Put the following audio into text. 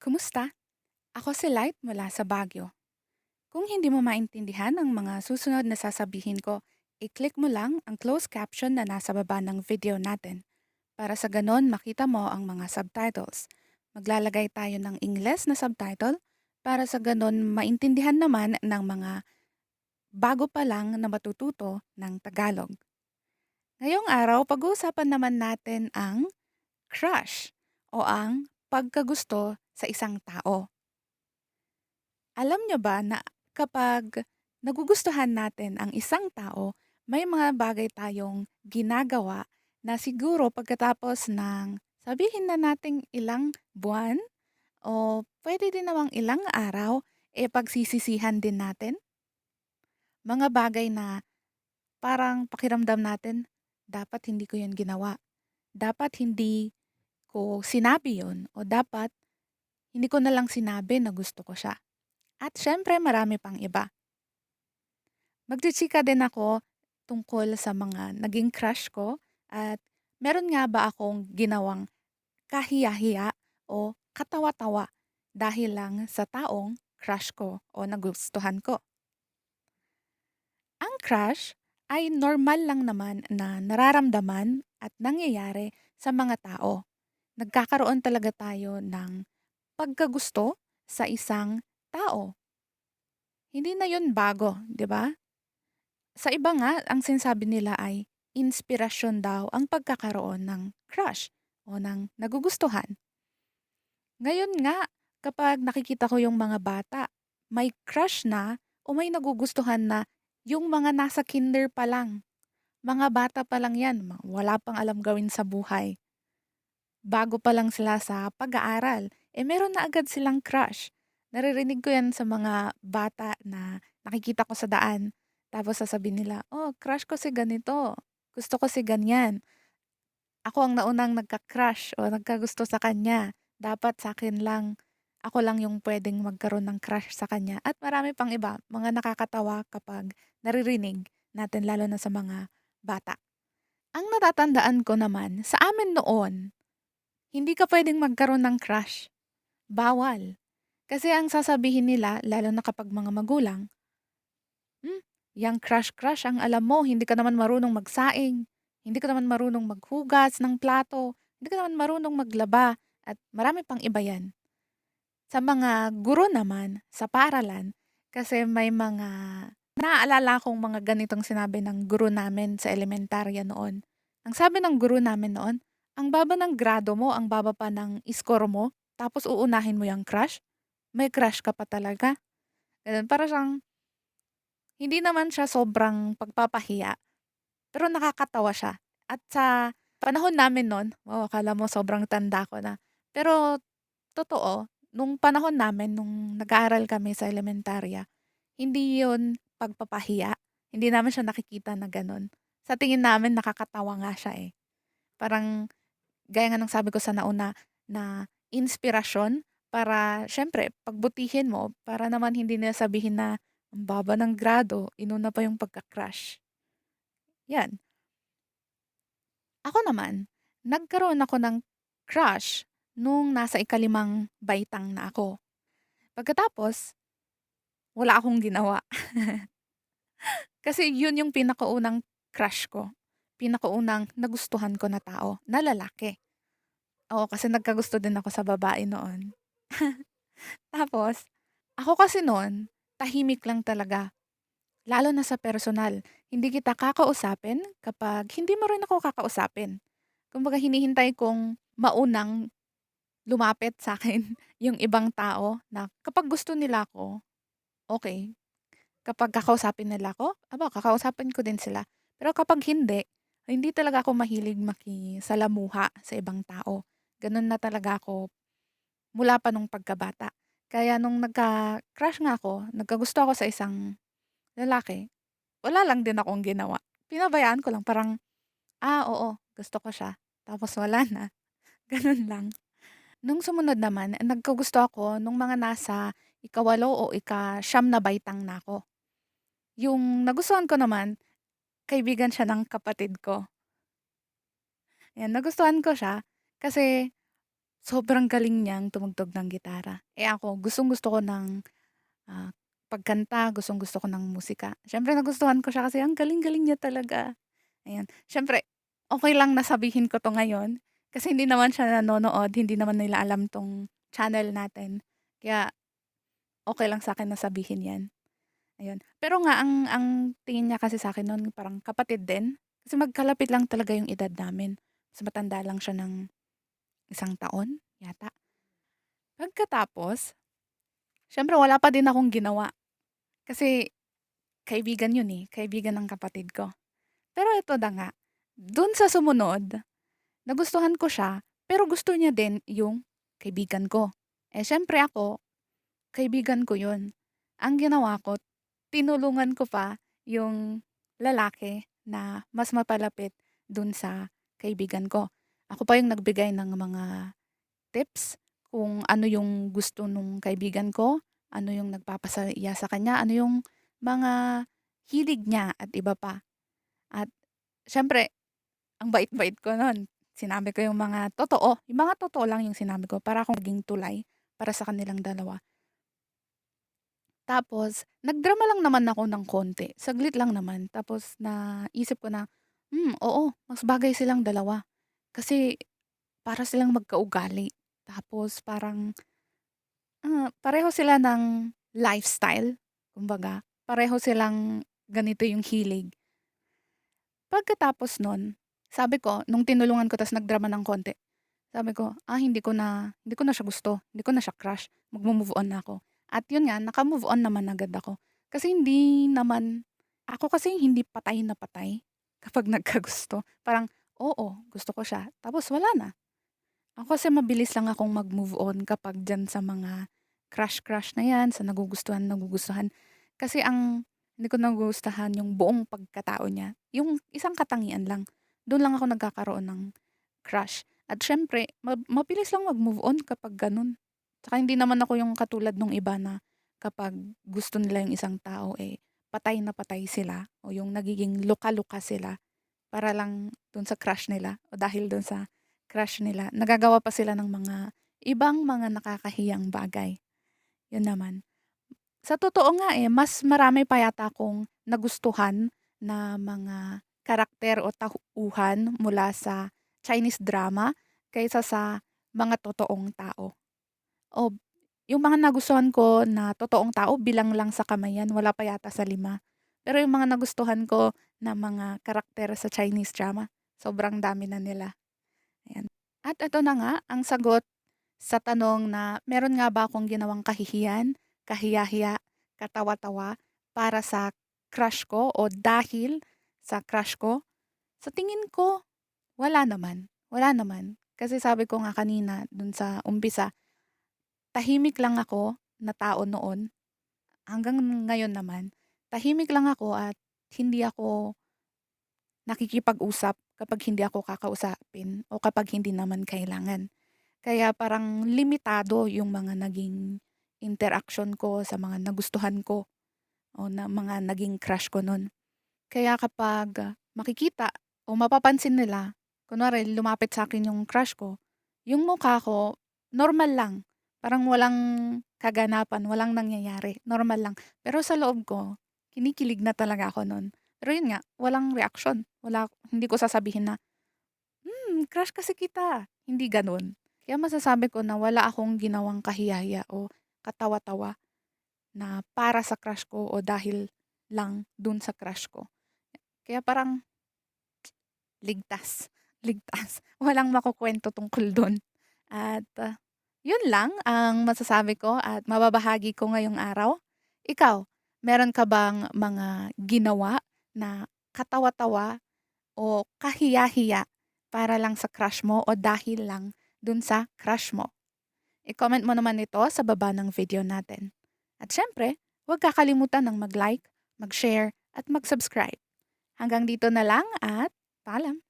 Kumusta? Ako si Light mula sa Baguio. Kung hindi mo maintindihan ang mga susunod na sasabihin ko, i-click mo lang ang closed caption na nasa baba ng video natin para sa ganon makita mo ang mga subtitles. Maglalagay tayo ng Ingles na subtitle para sa ganon maintindihan naman ng mga bago pa lang na matututo ng Tagalog. Ngayong araw, pag-uusapan naman natin ang crush o ang pagkagusto sa isang tao. Alam niyo ba na kapag nagugustuhan natin ang isang tao, may mga bagay tayong ginagawa na siguro pagkatapos ng sabihin na nating ilang buwan o pwede din namang ilang araw, pagsisisihan din natin? Mga bagay na parang pakiramdam natin, dapat hindi ko yun ginawa. Dapat hindi ko sinabi yun o dapat hindi ko na lang sinabi na gusto ko siya. At syempre marami pang iba. Magchichika din ako tungkol sa mga naging crush ko at meron nga ba akong ginawang kahiya-hiya o katawa-tawa dahil lang sa taong crush ko o nagustuhan ko. Ang crush ay normal lang naman na nararamdaman at nangyayari sa mga tao. Nagkakaroon talaga tayo ng pagkagusto sa isang tao. Hindi na yun bago, di ba? Sa iba nga, ang sinasabi nila ay inspirasyon daw ang pagkakaroon ng crush o ng nagugustuhan. Ngayon nga, kapag nakikita ko yung mga bata, may crush na o may nagugustuhan na yung mga nasa kinder pa lang. Mga bata pa lang yan, wala pang alam gawin sa buhay. Bago pa lang sila sa pag-aaral, meron na agad silang crush. Naririnig ko yan sa mga bata na nakikita ko sa daan. Tapos sasabihin nila, oh, crush ko si ganito. Gusto ko si ganyan. Ako ang naunang nagka-crush o nagkagusto sa kanya. Dapat sa akin lang, ako lang yung pwedeng magkaroon ng crush sa kanya. At marami pang iba, mga nakakatawa kapag naririnig natin lalo na sa mga bata. Ang natatandaan ko naman, sa amin noon, hindi ka pwedeng magkaroon ng crush. Bawal. Kasi ang sasabihin nila, lalo na kapag mga magulang, hmm, yang crush-crush ang alam mo, hindi ka naman marunong magsaing, hindi ka naman marunong maghugas ng plato, hindi ka naman marunong maglaba, at marami pang iba yan. Sa mga guro naman, sa paaralan, kasi may mga naaalala akong mga ganitong sinabi ng guro namin sa elementarya noon. Ang sabi ng guro namin noon, ang baba ng grado mo, ang baba pa ng score mo, tapos uunahin mo yung crush? May crush ka pa talaga? Ganun, para siyang, hindi naman siya sobrang pagpapahiya, pero nakakatawa siya. At sa panahon namin noon, wow, akala mo sobrang tanda ko na. Pero totoo, nung panahon namin, nung nag-aaral kami sa elementarya, hindi yun pagpapahiya. Hindi namin siya nakikita na gano'n. Sa tingin namin nakakatawa nga siya, eh. Parang gaya nga ng sabi ko sa nauna na inspirasyon para siyempre pagbutihin mo para naman hindi nila sabihin na ang baba ng grado, inuna pa yung pagka-crush. 'Yan. Ako naman, nagkaroon ako ng crush nung nasa ikalimang baitang na ako. Pagkatapos, wala akong ginawa. Kasi yun yung pinakaunang crush ko, pinakaunang nagustuhan ko na tao, na lalaki. Oo, kasi nagkagusto din ako sa babae noon. Tapos, ako kasi noon, tahimik lang talaga, lalo na sa personal. Hindi kita kakausapin kapag hindi mo rin ako kakausapin. Kumbaga hinihintay kong maunang lumapit sa akin yung ibang tao na kapag gusto nila ako, okay. Kapag kakausapin nila ako, aba kakausapin ko din sila. Pero kapag hindi, hindi talaga ako mahilig makisalamuha sa ibang tao. Gano'n na talaga ako mula pa nung pagkabata. Kaya nung nagka-crush nga ako, nagkagusto ako sa isang lalaki, wala lang din akong ginawa. Pinabayaan ko lang parang, oo, gusto ko siya. Tapos wala na, gano'n lang. Nung sumunod naman, nagkagusto ako nung mga nasa ikawalo o ika-siyam na baitang na ako. Yung nagustuhan ko naman, kaibigan siya ng kapatid ko. Ayan, nagustuhan ko siya kasi sobrang galing niyang tumugtog ng gitara. Eh, ako gustong-gusto ko ng, ah, pagkanta, gustong-gusto ko ng musika. Siyempre nagustuhan ko siya kasi ang galing-galing niya talaga, ayan. Siyempre okey lang na sabihin ko 'to ngayon, kasi hindi naman siya nanonood, hindi naman nila alam 'tong channel natin. Kaya okey lang sa'kin na sabihin 'yan, ayun. Pero nga ang tingin niya kasi sa'kin nun parang kapatid din, kasi magkalapit lang talaga yung edad namin. Mas matanda lang siya ng 1 taon yata. Pagkatapos, siyempre wala pa din akong ginawa, kasi kaibigan yun, eh, kaibigan ng kapatid ko. Pero ito na nga, dun sa sumunod, nagustuhan ko siya, pero gusto niya din yung kaibigan ko. Eh, siyempre ako, kaibigan ko yun. Ang ginawa ko, tinulungan ko pa yung lalaki na mas mapalapit dun sa kaibigan ko. Ako pa yung nagbigay ng mga tips kung ano yung gusto nung kaibigan ko, ano yung nagpapasaya sa kanya, ano yung mga hilig niya at iba pa. At siyempre, ang bait-bait ko nun. Sinabi ko yung mga totoo lang yung sinabi ko para akong maging tulay para sa kanilang dalawa. Tapos nagdrama lang naman ako ng konti, saglit lang naman. Tapos naisip ko na, oo, mas bagay silang dalawa. Kasi para silang magkaugali. Tapos parang, pareho sila ng lifestyle, kumbaga. Pareho silang ganito yung hilig. Pagkatapos nun, sabi ko nung tinulungan ko ta's nagdrama ng konti, sabi ko, hindi ko na siya gusto, hindi ko na siya crush, magmo-move on na ako. At yun nga, naka-move on naman agad ako. Kasi hindi naman ako kasi hindi patay na patay kapag nagkagusto. Parang, oo, gusto ko siya, tapos wala na. Ako kasi mabilis lang akong mag-move on kapag diyan sa mga crush-crush na 'yan, sa nagugustuhan. Kasi hindi ko nagugustuhan yung buong pagkatao niya, yung isang katangian lang. Do'n lang ako nagkakaroon ng crush. At siyempre mabilis lang mag-move on kapag gano'n. Tsaka hindi naman ako yung katulad nung iba na kapag gusto nila yung isang tao, eh, patay na patay sila o yung nagiging luka-luka sila para lang dun sa crush nila o dahil dun sa crush nila nagagawa pa sila ng mga ibang mga nakakahiyang bagay, yun naman. Sa totoo nga, eh, mas marami pa yata akong nagustuhan na mga karakter o tauhan mula sa Chinese drama kaysa sa mga totoong tao. O yung mga nagustuhan ko na totoong tao bilang lang sa kamay yan, wala pa yata sa 5. Pero yung mga nagustuhan ko na mga karakter sa Chinese drama, sobrang dami na nila, ayan. At ito na nga ang sagot sa tanong na meron nga ba akong ginawang kahihiyan, kahiya-hiya, katawa-tawa para sa crush ko o dahil sa crush ko? Sa tingin ko, wala naman, wala naman. Kasi sabi ko nga kanina dun sa umpisa, tahimik lang ako na tao noon, hanggang ngayon naman, tahimik lang ako at hindi ako nakikipag-usap kapag hindi ako kakausapin o kapag hindi naman kailangan. Kaya parang limitado yung mga naging interaction ko sa mga nagustuhan ko o na mga naging crush ko nun. Kaya kapag makikita o mapapansin nila, kunwari lumapit sa akin yung crush ko, yung mukha ko normal lang, parang walang kaganapan, walang nangyayari, normal lang. Pero sa loob ko, kinikilig na talaga ako nun. Pero yun nga, walang reaksyon, hindi ko sasabihin na, crush kasi kita, hindi gano'n. Kaya masasabi ko na wala akong ginawang kahiya o katawa-tawa na para sa crush ko o dahil lang dun sa crush ko. Kaya parang ligtas, ligtas. Walang makukuwento tungkol dun. At, yun lang ang masasabi ko at mababahagi ko ngayong araw. Ikaw, meron ka bang mga ginawa na katawa-tawa o kahiya-hiya para lang sa crush mo o dahil lang dun sa crush mo? I-comment mo naman ito sa baba ng video natin. At syempre, huwag kakalimutan ng mag-like, mag-share at mag-subscribe. Hanggang dito na lang at paalam!